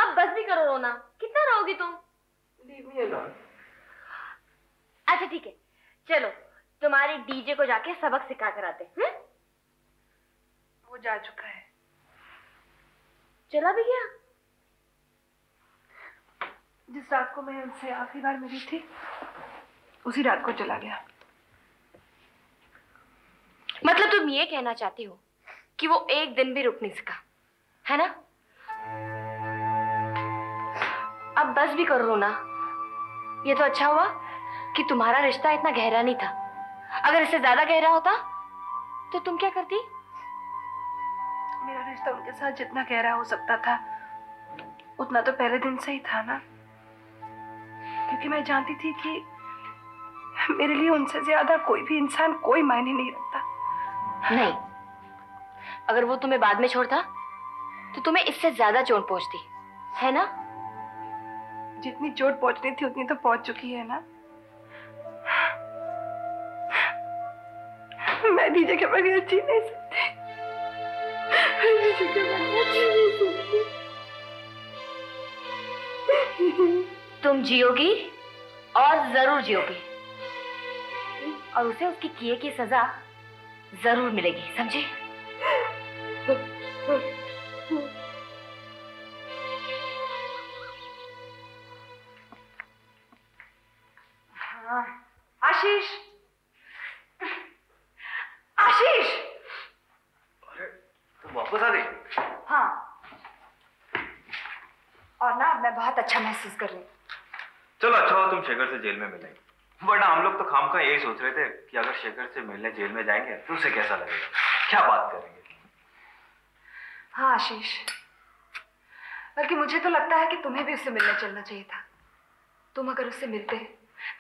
अब बस भी करो रोना, कितना रोगी तुम? Leave me alone. अच्छा ठीक है, चलो तुम्हारे डीजे को जाके सबक सिखा कर आते हैं। वो जा चुका है। चला भी गया? जिस रात को मैं उनसे आखिरी बार मिली थी उसी रात को चला गया। मतलब तुम ये कहना चाहती हो कि वो एक दिन भी रुक नहीं सका, है ना? अब बस भी करो रोना। ये तो अच्छा हुआ कि तुम्हारा रिश्ता इतना गहरा नहीं था। अगर इससे ज्यादा गहरा होता तो तुम क्या करती? मेरा रिश्ता उनके साथ जितना गहरा हो सकता था उतना तो पहले दिन से ही था ना, क्योंकि मैं जानती थी कि मेरे लिए उनसे ज्यादा कोई भी इंसान कोई मायने नहीं रखता। नहीं, अगर वो तुम्हें बाद में छोड़ता तो तुम्हें इससे ज्यादा चोट पहुंचती, है ना? जितनी चोट पहुंचनी थी उतनी तो पहुंच चुकी है ना। मैं डीजे के बगैर जी नहीं सकती। डीजे के बगैर जी नहीं सकती। तुम जियोगी और जरूर जियोगी, और उसे उसकी किए की सजा जरूर मिलेगी, समझे? हाँ, आशीष, आशीष! अरे तुम वापस आ गई? हाँ, और ना मैं बहुत अच्छा महसूस कर रही हूँ। चलो अच्छा हो तुम शेखर से जेल में मिले, वरना हम लोग तो खामखा यही सोच रहे थे कि अगर शेखर से मिलने जेल में जाएंगे तो उसे कैसा लगेगा, क्या बात करेंगे। हाँ आशीष, बल्कि मुझे तो लगता है कि तुम्हें भी उससे मिलने चलना चाहिए था। तुम अगर उससे मिलते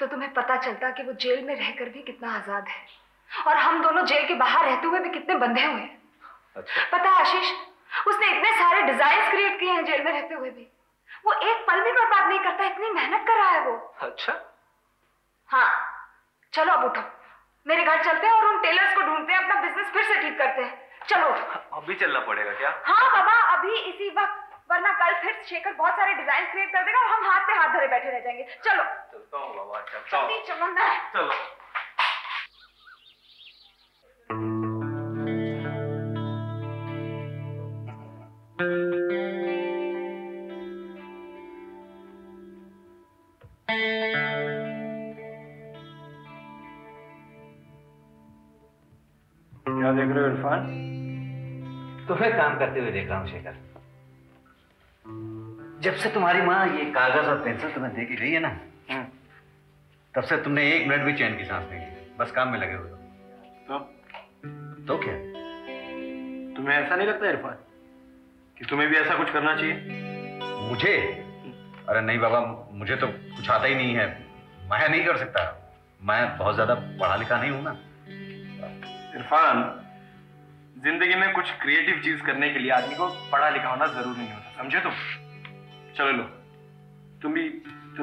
तो तुम्हें पता चलता कि वो जेल में रहकर भी कितना आजाद है और हम दोनों जेल के बाहर रहते हुए भी कितने बंधे हुए हैं। अच्छा। पता है आशीष, उसने इतने सारे डिजाइन क्रिएट किए हैं जेल में रहते हुए भी। वो एक पल भी बर्बाद नहीं करता, इतनी मेहनत कर रहा है वो। अच्छा हाँ, चलो अब उठो, मेरे घर चलते हैं और उन टेलर्स को ढूंढते हैं, अपना बिजनेस फिर से ठीक करते हैं। चलो। अभी चलना पड़ेगा क्या? हाँ बाबा, अभी इसी वक्त, वरना कल फिर शेखर बहुत सारे डिजाइन क्रिएट कर देगा और हम हाथ पे हाथ धरे बैठे रह जाएंगे। चलो। चलता हूँ बाबा, चलता हूँ। जल्दी चलो ना। चलो। क्या देख रहे हो इरफान? तुम्हें काम करते हुए देख रहा हूँ शेखर। जब से तुम्हारी माँ ये कागज और पेंसिल तुम्हें दे के गई है ना, तब से तुमने एक मिनट भी चैन की सांस नहीं ली, बस काम में लगे हुए हो। तो क्या? तुम्हें ऐसा नहीं लगता इरफान कि तुम्हें भी ऐसा कुछ करना चाहिए? मुझे? अरे नहीं बाबा, मुझे तो कुछ आता ही नहीं है, मैं नहीं कर सकता। मैं बहुत ज्यादा पढ़ा लिखा नहीं हूं ना। इरफान, जिंदगी में कुछ क्रिएटिव चीज करने के लिए आदमी को पढ़ा लिखा होना जरूरी नहीं होता, समझे तुम? चलो लो, तुम भी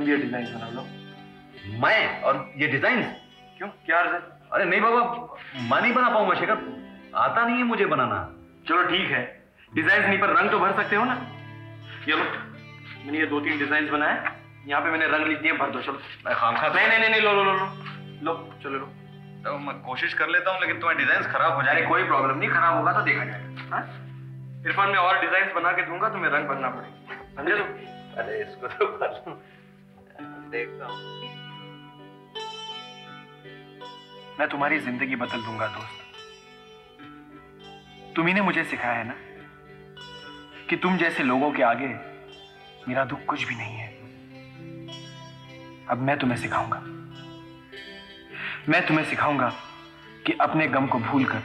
ये डिजाइन बना लो। मैं? और ये डिजाइन? क्यों, क्या अर्ज है? अरे नहीं बाबा, मैं नहीं बना पाऊंगा शेखर, आता नहीं है मुझे बनाना। चलो ठीक है, डिजाइन नहीं पर रंग तो भर सकते हो ना। ये लो, मैंने ये 2-3 डिजाइन बनाए, यहाँ पे मैंने रंग लिख दिए, भर दो। चलो। मैं खामखा नहीं, लो लो लो लो लो, चलो लो। तो मैं कोशिश कर लेता हूँ, लेकिन तुम्हारे डिजाइन खराब हो जाएंगे। कोई प्रॉब्लम नहीं, खराब होगा तो देखा जाएगा। हाँ? इरफान, मैं और डिजाइन बना के दूंगा, तुम्हें रंग भरना पड़ेगा, समझे तुम? अरे इसको तो कर लूं, देखता हूँ। मैं तुम्हारी जिंदगी बदल दूंगा दोस्त। तुम्ही ने मुझे सिखाया है ना कि तुम जैसे लोगों के आगे मेरा दुख कुछ भी नहीं है। अब मैं तुम्हें सिखाऊंगा कि अपने गम को भूलकर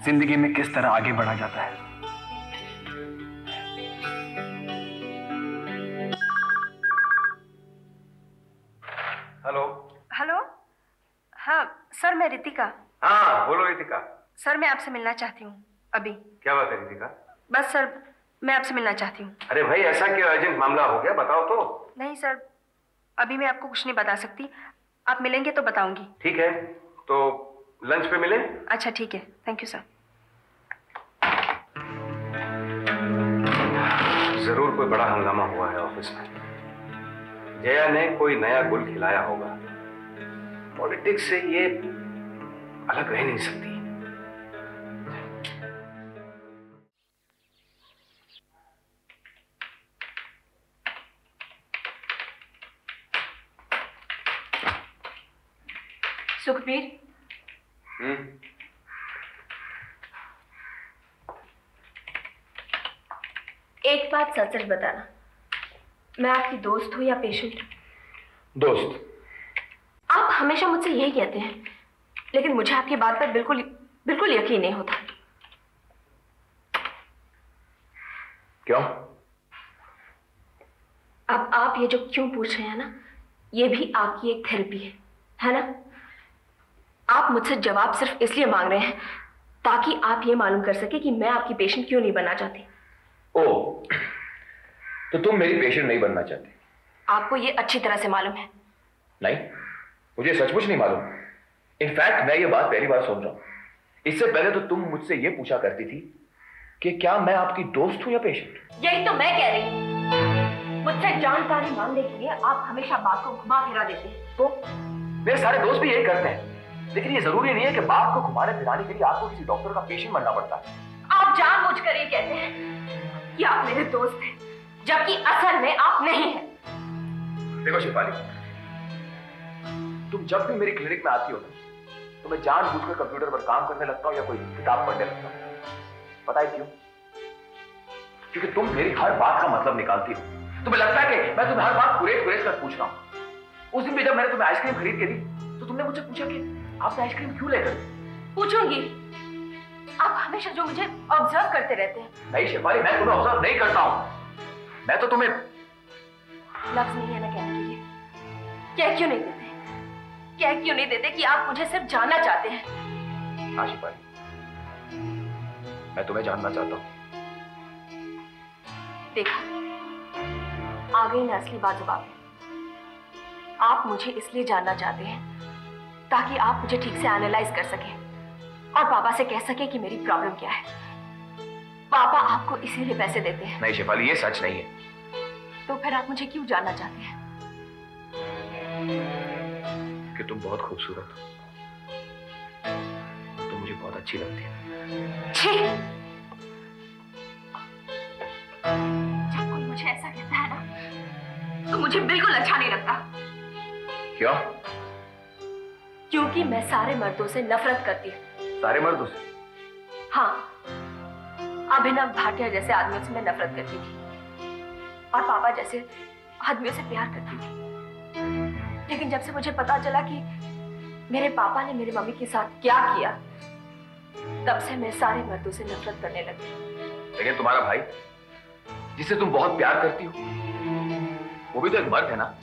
जिंदगी में किस तरह आगे बढ़ा जाता है। हेलो। हेलो। हाँ सर, मैं रितिका। हाँ बोलो रितिका। सर मैं आपसे मिलना चाहती हूँ अभी। क्या बात है रितिका? बस सर, मैं आपसे मिलना चाहती हूँ। अरे भाई, ऐसा क्या अर्जेंट मामला हो गया, बताओ तो। नहीं सर, अभी मैं आपको कुछ नहीं बता सकती, आप मिलेंगे तो बताऊंगी। ठीक है, तो लंच पे मिले? अच्छा ठीक है, थैंक यू सर। जरूर कोई बड़ा हंगामा हुआ है ऑफिस में। जया ने कोई नया गुल खिलाया होगा। पॉलिटिक्स से ये अलग रह नहीं सकती। सुखबीर, एक बात सच सच बताना, मैं आपकी दोस्त हूं या पेशेंट? दोस्त। आप हमेशा मुझसे यही कहते हैं, लेकिन मुझे आपकी बात पर बिल्कुल बिल्कुल यकीन नहीं होता। क्यों? अब आप ये जो क्यों पूछ रहे हैं ना, ये भी आपकी एक थेरेपी है ना? आप मुझसे जवाब सिर्फ इसलिए मांग रहे हैं ताकि आप ये मालूम कर सके कि मैं आपकी पेशेंट क्यों नहीं बनना चाहती। ओह, तो तुम मेरी पेशेंट नहीं बनना चाहती? आपको ये अच्छी तरह से मालूम है। नहीं, मुझे सचमुच नहीं मालूम। इनफैक्ट मैं ये बात पहली बार सुन रहा हूं। इससे पहले तो तुम मुझसे ये पूछा करती थी कि क्या मैं आपकी दोस्त हूं या पेशेंट। यही तो मैं कह रही हूँ। मुझसे जानकारी मांगने के लिए आप हमेशा बात को घुमा फिरा देते हैं। तो मेरे सारे दोस्त भी यही करते हैं, लेकिन ये जरूरी नहीं है कि बात को घुमाने फिराने के लिए आपको किसी डॉक्टर का पेशेंट बनना पड़ता है। आप जानबूझकर ये कहते हैं कि आप मेरे दोस्त हैं, जबकि असल में आप नहीं हैं। देखो शिफाली, तुम जब भी मेरी क्लिनिक में आती हो ना, तो मैं जानबूझकर कंप्यूटर पर काम करने लगता हूं या कोई किताब पढ़ने लगता हूं। पता है क्यों? क्योंकि तुम मेरी हर बात का मतलब निकालती हो। तुम्हें लगता है कि मैं तुम्हें हर बात कुरेद कुरेद कर पूछ रहा हूं। उस दिन भी जब मैंने तुम्हें आइसक्रीम खरीद के दी, तो तुमने मुझसे पूछा कि आपने आइसक्रीम क्यों लेकर? पूछूंगी। आप हमेशा जो मुझे ऑब्जर्व करते रहते हैं। नहीं शिफाली, मैं तुम्हें ऑब्जर्व नहीं करता हूं। मैं तो तुम्हें लफ्ज नहीं है ना कहने के लिए। क्या क्यों नहीं देते? क्या क्यों नहीं देते कि आप मुझे सिर्फ जानना चाहते हैं? हाँ शिफाली, मैं तुम्हें जानना चाहता हूं। देखा, आ गई ना असली बात जुबान पे। आप मुझे इसलिए जानना चाहते हैं ताकि आप मुझे ठीक से एनालाइज कर सकें और पापा से कह सके कि मेरी प्रॉब्लम क्या है। पापा आपको इसीलिए पैसे देते हैं। नहीं शिफाली, ये सच नहीं है। तो फिर आप मुझे क्यों जानना चाहते हैं? कि तुम बहुत खूबसूरत हो। तुम मुझे बहुत अच्छी लगती है। छी! जब कोई मुझे ऐसा कहता है ना, तो मुझे बिल्कुल अच्छा नहीं लगता। क्यों? क्योंकि मैं सारे मर्दों से नफरत करती हूँ। सारे मर्दों से? हाँ, अभिनव भाटिया जैसे आदमियों से मैं नफरत करती थी और पापा जैसे आदमियों से प्यार करती थी। लेकिन जब से मुझे पता चला कि मेरे पापा ने मेरी मम्मी के साथ क्या किया, तब से मैं सारे मर्दों से नफरत करने लगी। लेकिन तुम्हारा भाई, जिसे तुम बहुत प्यार करती हो, वो भी तो एक मर्द है ना,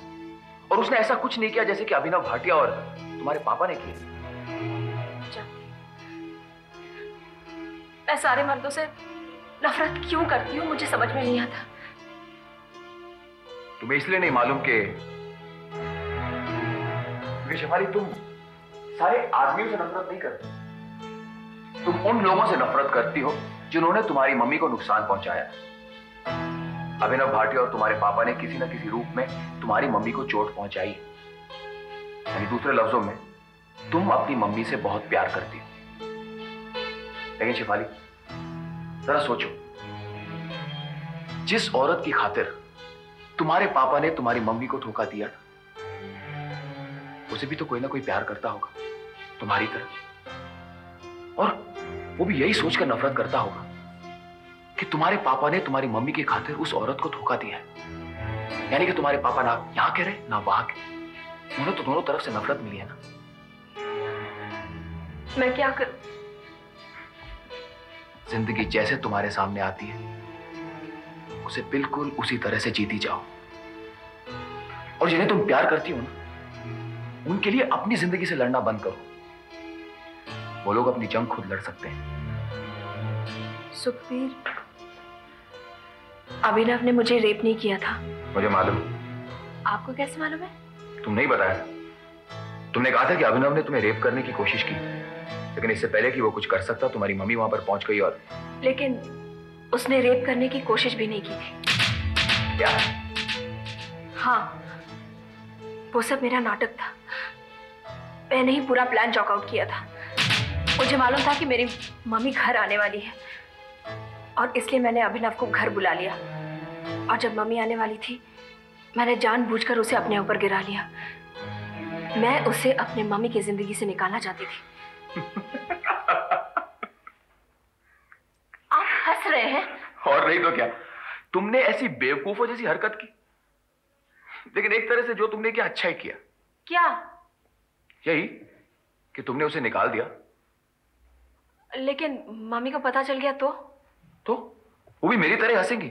और उसने ऐसा कुछ नहीं किया जैसे कि अभिनव भाटिया और तुम्हारे पापा ने किया। मैं सारे मर्दों से नफरत क्यों करती हूँ मुझे समझ में नहीं आता। तुम्हें इसलिए नहीं मालूम कि शिफाली, तुम सारे आदमियों से नफरत नहीं करती। तुम उन लोगों से नफरत करती हो जिन्होंने तुम्हारी मम्मी को नुकसान पहुंचाया। अभिनव भाटिया और तुम्हारे पापा ने किसी न किसी रूप में तुम्हारी मम्मी को चोट पहुंचाई। यानी दूसरे लफ्जों में, तुम अपनी मम्मी से बहुत प्यार करती हो। लेकिन शिफाली, जरा सोचो, जिस औरत की खातिर तुम्हारे पापा ने तुम्हारी मम्मी को धोखा दिया था, उसे भी तो कोई ना कोई प्यार करता होगा तुम्हारी तरह, और वो भी यही सोचकर नफरत करता होगा कि तुम्हारे पापा ने तुम्हारी मम्मी की खातिर उस औरत को धोखा दिया है। यानी कि तुम्हारे पापा ना यहां के रहे ना वहां के, उन्हें तो दोनों तरफ से नफरत मिली है ना। मैं क्या करूं? जिंदगी जैसे तुम्हारे सामने आती है, उसे बिल्कुल उसी तरह से जीती जाओ। और जिन्हें तुम प्यार करती हो ना, उनके लिए अपनी जिंदगी से लड़ना बंद करो। वो लोग अपनी जंग खुद लड़ सकते हैं। सुखबीर, अभिनव ने मुझे रेप नहीं किया था। मुझे मालूम। आपको कैसे मालूम है? तुम नहीं बताया। तुमने कहा था कि अभिनव ने तुम्हें रेप करने की कोशिश की, लेकिन इससे पहले कि वो कुछ कर सकता, तुम्हारी मम्मी वहां पर पहुंच गई और... लेकिन उसने रेप करने की कोशिश भी नहीं की थी। क्या? हाँ, वो सब मेरा नाटक था। मैंने ही पूरा प्लान चॉक आउट किया था। मुझे मालूम था कि मेरी मम्मी घर आने वाली है और इसलिए मैंने अभिनव को घर बुला लिया। और जब मम्मी आने वाली थी, मैंने जानबूझकर उसे अपने ऊपर गिरा लिया। मैं उसे अपने मम्मी की जिंदगी से निकालना चाहती थी। आप हंस रहे हैं? और नहीं तो क्या, तुमने ऐसी बेवकूफों जैसी हरकत की, लेकिन एक तरह से जो तुमने किया अच्छा ही किया। क्या? यही कि तुमने उसे निकाल दिया। लेकिन मम्मी को पता चल गया तो वो भी मेरी तरह हंसेंगी।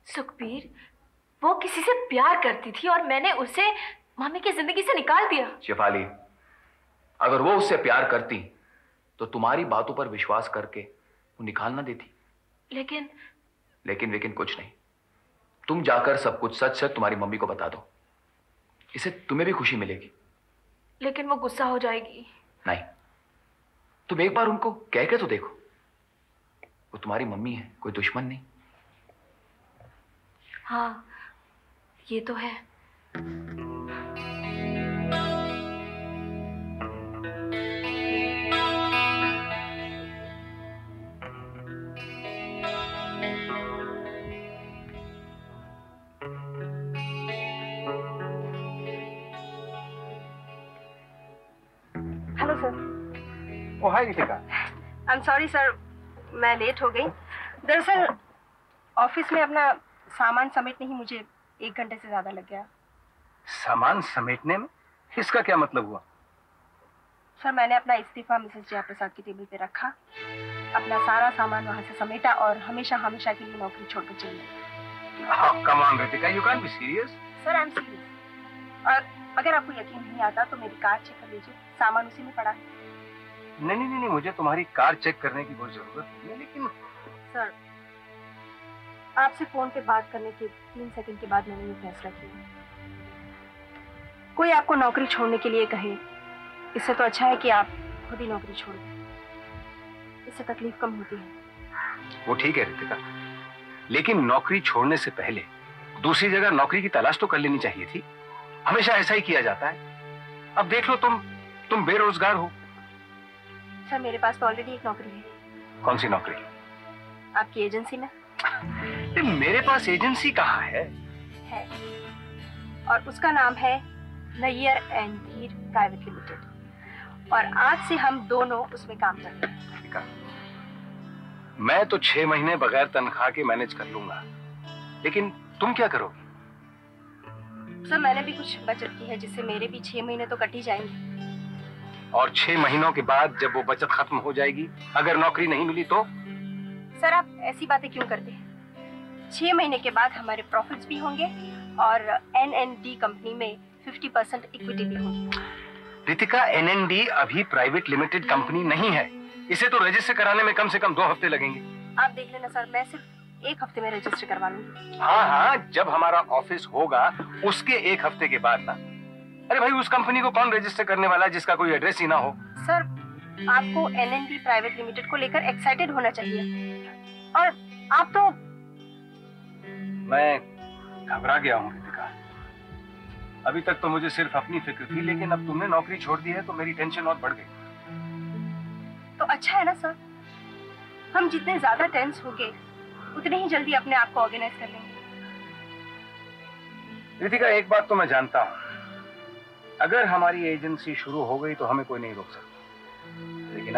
सुखबीर, वो किसी से प्यार करती थी और मैंने उसे मम्मी की जिंदगी से निकाल दिया। शेफाली, अगर वो उससे प्यार करती तो तुम्हारी बातों पर विश्वास करके वो निकाल ना देती। लेकिन कुछ नहीं। तुम जाकर सब कुछ सच सच तुम्हारी मम्मी को बता दो, इससे तुम्हें भी खुशी मिलेगी। लेकिन वो गुस्सा हो जाएगी। नहीं, तुम एक बार उनको कह के तो देखो। वो तुम्हारी मम्मी है, कोई दुश्मन नहीं। हाँ, ये तो है। Hello sir. Oh hi Ritika. I am sorry sir, मैं लेट हो गई। दरअसल ऑफिस में अपना सामान समेटने ही मुझे 1 घंटे से ज्यादा लग गया। सामान समेटने में इसका क्या मतलब हुआ? सर, मैंने अपना इस्तीफा मिसेस जयाप्रसाद की टेबल पे रखा, अपना सारा सामान वहां से समेटा और हमेशा हमेशा के लिए नौकरी छोड़कर चली गई। Come on Ritika, you can be serious. Sir, I am serious. और अगर आपको यकीन नहीं आता तो मेरी कार चेक कर लीजिए, सामान उसी में पड़ा है। नहीं, मुझे तुम्हारी कार चेक करने की बहुत जरूरत नहीं है, लेकिन सर, आपसे फोन पे बात करने के 3 सेकंड के बाद मैंने ये फैसला किया। कोई आपको नौकरी छोड़ने के लिए कहे, इससे तो अच्छा है कि आप खुद ही नौकरी छोड़ दें। इससे तकलीफ कम होती है। वो ठीक है रितिका, लेकिन नौकरी छोड़ने से पहले दूसरी जगह नौकरी की तलाश तो कर लेनी चाहिए थी। हमेशा ऐसा ही किया जाता है। अब देख लो, तुम बेरोजगार हो। सर, मेरे पास तो ऑलरेडी एक नौकरी है। कौन सी नौकरी? आपकी एजेंसी में मेरे पास एजेंसी कहाँ है? और उसका नाम है नैयर एंड धीर प्राइवेट लिमिटेड, और आज से हम दोनों उसमें काम कर रहे हैं। मैं तो 6 महीने बगैर तनख्वाह के मैनेज कर लूंगा, लेकिन तुम क्या करोगी? सर, मैंने भी कुछ बचत की है, जिससे मेरे भी 6 महीने तो कट ही जाएंगे। और 6 महीनों के बाद जब वो बचत खत्म हो जाएगी, अगर नौकरी नहीं मिली तो? सर, आप ऐसी बातें क्यों करते हैं? 6 महीने के बाद हमारे प्रॉफिट्स भी होंगे और NND कंपनी में 50% इक्विटी भी होगी। रितिका, NND अभी प्राइवेट लिमिटेड कंपनी नहीं है। इसे तो रजिस्टर कराने में कम से कम 2 हफ्ते लगेंगे। आप देख लेना सर, मैं सिर्फ 1 हफ्ते में रजिस्टर करवा लूंगी। हाँ, जब हमारा ऑफिस होगा उसके 1 हफ्ते के बाद ना। अरे भाई, उस कंपनी को कौन रजिस्टर करने वाला है जिसका कोई एड्रेस ही ना हो? सर, आपको NND प्राइवेट लिमिटेड को लेकर एक्साइटेड होना चाहिए, और आप तो। मैं घबरा गया हूँ रितिका। अभी तक तो मुझे सिर्फ अपनी फिक्र थी, लेकिन अब तुमने नौकरी छोड़ दी है तो मेरी टेंशन और बढ़ गई। तो अच्छा है ना सर, हम जितने ज्यादा टेंस होंगे उतने ही जल्दी अपने आप को ऑर्गेनाइज कर लेंगे। रितिका, एक बात तो मैं जानता हूँ, अगर हमारी एजेंसी शुरू हो गई तो हमें कोई नहीं रोक सकता। लेकिन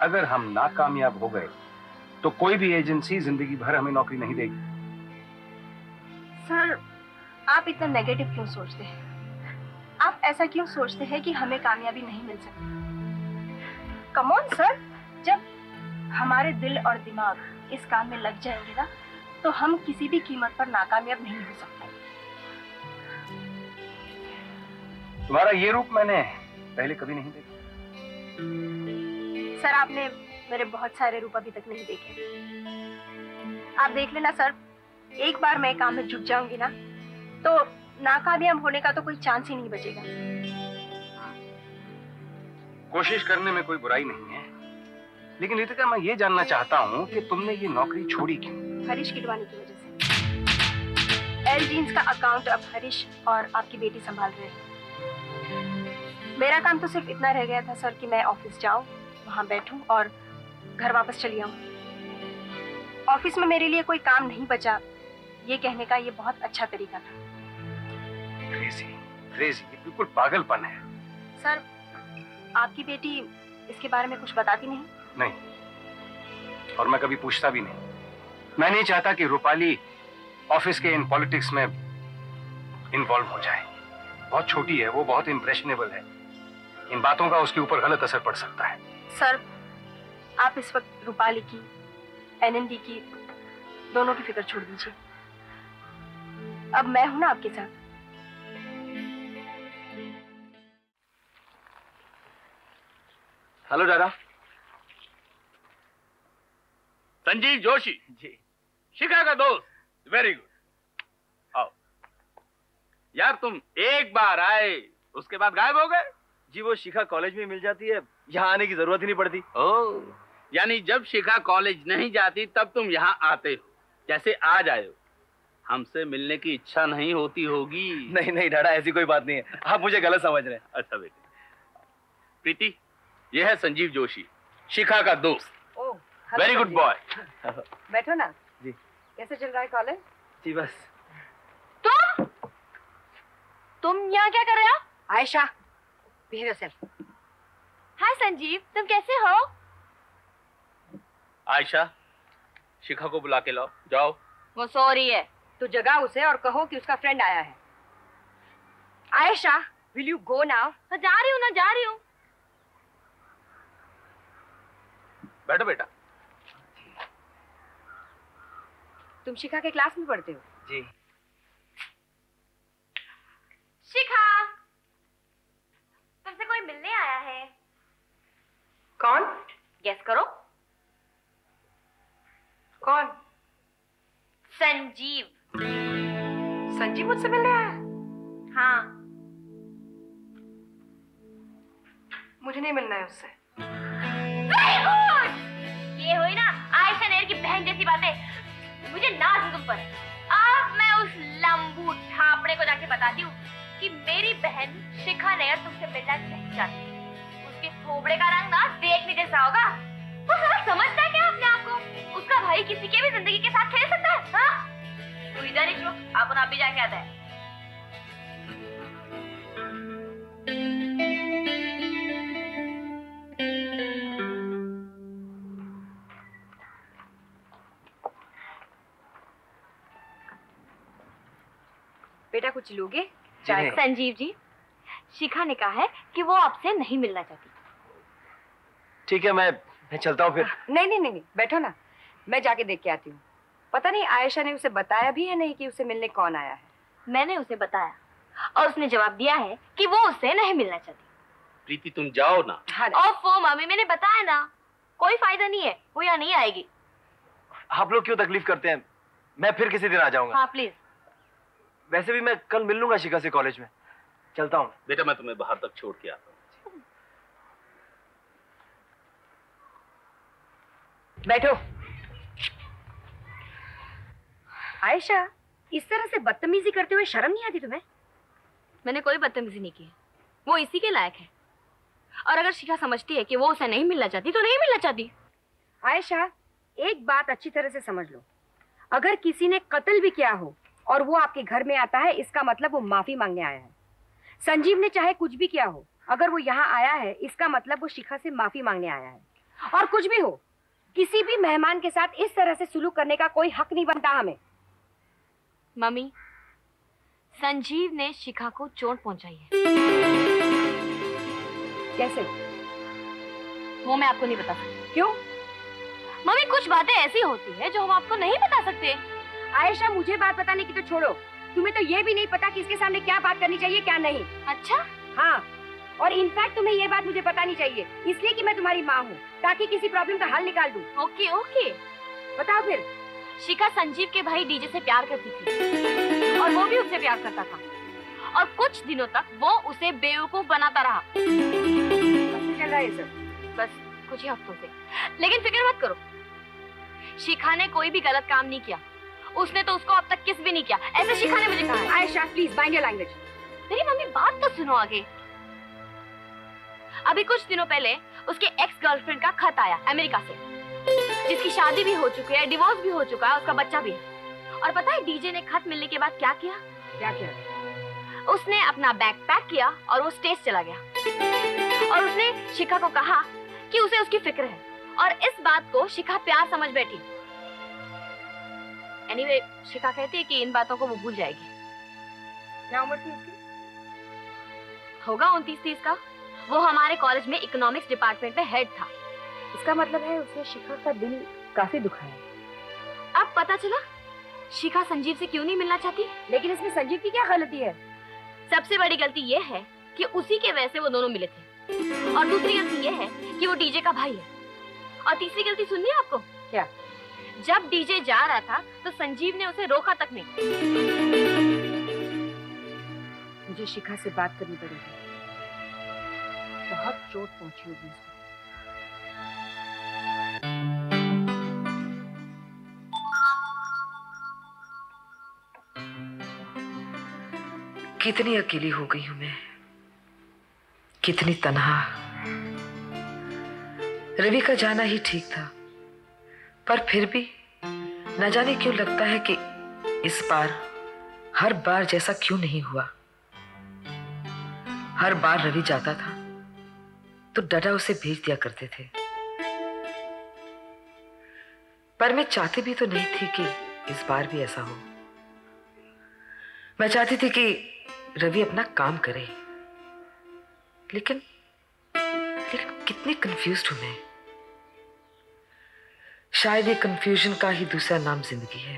अगर हम नाकामयाब हो गए तो कोई भी एजेंसी जिंदगी भर हमें नौकरी नहीं देगी। सर, आप इतना नेगेटिव क्यों सोचते हैं? आप ऐसा क्यों सोचते हैं कि हमें कामयाबी नहीं मिल सकती? कम ऑन सर, जब हमारे दिल और दिमाग इस काम में लग जाएंगे ना, तो हम किसी भी कीमत पर नाकामयाब नहीं हो सकते। तुम्हारा ये रूप मैंने पहले कभी नहीं देखा। सर, आपने मेरे बहुत सारे रूप अभी तक नहीं देखे। आप देख लेना सर, एक बार मैं काम में जुट जाऊंगी ना, तो नाकामयाब होने का तो कोई चांस ही नहीं बचेगा। कोशिश करने में कोई बुराई नहीं है, लेकिन रितिका, मैं ये जानना चाहता हूँ कि तुमने ये नौकरी छोड़ी क्यों? हरीश किडवानी की वजह से। एल जीन्स का अकाउंट अब हरीश और आपकी बेटी संभाल रहे हैं। मेरा काम तो सिर्फ इतना रह गया था सर कि मैं ऑफिस जाऊं, वहां बैठूं और घर वापस चली आऊं। ऑफिस में मेरे लिए कोई काम नहीं बचा, ये कहने का ये बहुत अच्छा तरीका था। क्रेजी, क्रेजी, ये बिल्कुल पागलपन है। सर, आपकी बेटी इसके बारे में कुछ बताती नहीं? नहीं, और मैं कभी पूछता भी नहीं। मैं नहीं चाहता कि रूपाली ऑफिस के इन पॉलिटिक्स में इन्वॉल्व हो जाए। बहुत छोटी है वो, बहुत इम्प्रेशनेबल है। इन बातों का उसके ऊपर गलत असर पड़ सकता है। सर, आप इस वक्त रूपाली की, एनएनडी की, दोनों की फिक्र छोड़ दीजिए। अब मैं हूं ना आपके साथ। हेलो दादा। संजीव जोशी जी। शिखा का दोस्त। Very good. आओ। यार तुम एक बार आए उसके बाद गायब हो गए। जी वो शिखा कॉलेज में मिल जाती है, यहाँ आने की जरूरत ही नहीं पड़ती। ओ, यानी जब शिखा कॉलेज नहीं जाती तब तुम यहाँ आते हो, जैसे आज आए हो। हमसे मिलने की इच्छा नहीं होती होगी। नहीं नहीं डाड़ा, ऐसी कोई बात नहीं है, आप मुझे गलत समझ रहे हैं। अच्छा बेटे। प्रीति, यह है संजीव जोशी, शिखा का दोस्त। ओह, वेरी गुड बॉय। बैठो ना। जी। कैसे चल रहा है कॉलेज? जी बस। तुम यहाँ क्या कर रहे हो? Ayesha, behave yourself. Hi Sanjeev, तुम कैसे हो? आयशा, शिखा को बुला के लाओ। जाओ। वो सो रही है। तो जगा उसे और कहो कि उसका फ्रेंड आया है। Ayesha, will you go now? जा रही हूँ ना, जा रही हूँ। बैठो बेटा। तुम शिखा के क्लास में पढ़ते हो? जी। शिखा, तुमसे कोई मिलने आया है। कौन? गेस करो। कौन? संजीव। संजीव मुझसे मिलने आया है? हाँ। मुझे नहीं मिलना है उससे। Very good. ये हुई ना आयशा नेर की बहन जैसी बातें। मुझे नाज है तुम पर। अब मैं उस लंबू ठापड़े को जाके बताती हूँ कि मेरी बहन शिखा नेर तुमसे मिलना नहीं चाहती। उसके थोबड़े का रंग ना देखने जैसा होगा। वो साला समझता है क्या अपने आप को? उसका भाई किसी के भी जिंदगी के साथ खेल सकता है? हाँ? तू इधर ही चुप, आप भी जाके आता है। बेटा कुछ लोगे? चाय। संजीव जी, शिखा ने कहा है कि वो आपसे नहीं मिलना चाहती। ठीक है, मैं चलता हूँ फिर। नहीं नहीं नहीं, बैठो ना, मैं जाके देख के आती हूँ। पता नहीं आयशा ने उसे बताया भी है नहीं कि उसे मिलने कौन आया है। मैंने उसे बताया और उसने जवाब दिया है कि वो उससे नहीं मिलना चाहती। प्रीति तुम जाओ ना। हाँ, ओफो मम्मी, मैंने बताया ना, कोई फायदा नहीं है, वो यहाँ नहीं आएगी। आप लोग क्यों तकलीफ करते हैं, मैं फिर किसी दिन आ जाऊंगा। हाँ प्लीज। वैसे भी मैं कल मिल लूंगा शिखा से कॉलेज में। चलता हूँ। बेटा मैं तुम्हें बाहर तक छोड़ के आता हूँ। बैठो। आयशा, इस तरह से बदतमीजी करते हुए शर्म नहीं आती तुम्हें? मैंने कोई बदतमीजी नहीं की, वो इसी के लायक है। और अगर शिखा समझती है कि वो उसे नहीं मिलना चाहती तो नहीं मिलना चाहती। आयशा, एक बात अच्छी तरह से समझ लो, अगर किसी ने कत्ल भी किया हो और वो आपके घर में आता है, इसका मतलब वो माफी मांगने आया है। संजीव ने चाहे कुछ भी किया हो, अगर वो यहाँ आया है इसका मतलब वो शिखा से माफी मांगने आया है। और कुछ भी हो, किसी भी मेहमान के साथ इस तरह से सुलूक करने का कोई हक नहीं बनता हमें। मम्मी, संजीव ने शिखा को चोट पहुंचाई है। कैसे? वो मैं आपको नहीं बता सकती। क्यों? मम्मी, कुछ बातें ऐसी होती है जो हम आपको नहीं बता सकते। आयशा, मुझे बात बताने की तो छोड़ो, तुम्हें तो ये भी नहीं पता कि इसके सामने क्या बात करनी चाहिए क्या नहीं। अच्छा? हाँ, और इनफैक्ट तुम्हें ये बात मुझे बतानी चाहिए, इसलिए कि मैं तुम्हारी माँ हूँ, ताकि किसी प्रॉब्लम का हल निकाल दूँ। Okay okay. बताओ फिर। शिखा संजीव के भाई डीजे से प्यार करती थी और वो भी उससे प्यार करता था, और कुछ दिनों तक वो उसे बेवकूफ बनाता रहा। कब से चल रहा है ये सब? बस कुछ ही हफ्तों से। लेकिन फिक्र मत करो, शिखा ने कोई भी गलत काम नहीं किया। उसने तो उसको अब तक किस भी नहीं किया, ऐसे शिखा ने मुझे कहा है। Ayesha please mind your language. मेरी मम्मी बात तो सुनो आगे। अभी कुछ दिनों पहले उसके एक्स गर्लफ्रेंड का खत आया अमेरिका से, जिसकी शादी भी हो चुकी है, डिवोर्स भी हो चुका है, उसका बच्चा भी है। और पता है डीजे ने खत मिलने के बाद क्या किया? क्या किया? उसने अपना बैग पैक किया और वो स्टेज चला गया। और उसने शिखा को कहा कि उसे उसकी फिक्र है, और इस बात को शिखा प्यार समझ बैठी। एनीवे, शिखा कहती है कि इन बातों को वो भूल जाएगी। क्या उम्र थी उसकी? होगा 29-30 का। वो हमारे कॉलेज में इकोनॉमिक्स डिपार्टमेंट में हेड था। इसका मतलब है उसने शिखा का दिल काफी दुखाया। अब पता चला शिखा संजीव से क्यों नहीं मिलना चाहती। लेकिन इसमें संजीव की क्या गलती है? सबसे बड़ी गलती ये है कि उसी के वजह से वो दोनों मिले थे, और दूसरी गलती ये है कि वो डीजे का भाई है। और तीसरी गलती सुननी है आपको? क्या? जब डीजे जा रहा था तो संजीव ने उसे रोका तक नहीं। मुझे शिखा से बात करनी पड़ेगी, बहुत चोट पहुंची होगी उसको। कितनी अकेली हो गई हूं मैं, कितनी तन्हा। रवि का जाना ही ठीक था, पर फिर भी न जाने क्यों लगता है कि इस बार हर बार जैसा क्यों नहीं हुआ। हर बार रवि जाता था तो डडा उसे भेज दिया करते थे, पर मैं चाहती भी तो नहीं थी कि इस बार भी ऐसा हो। मैं चाहती थी कि रवि अपना काम करे, लेकिन कितनी कंफ्यूज्ड हूं मैं। शायद ये कंफ्यूजन का ही दूसरा नाम जिंदगी है।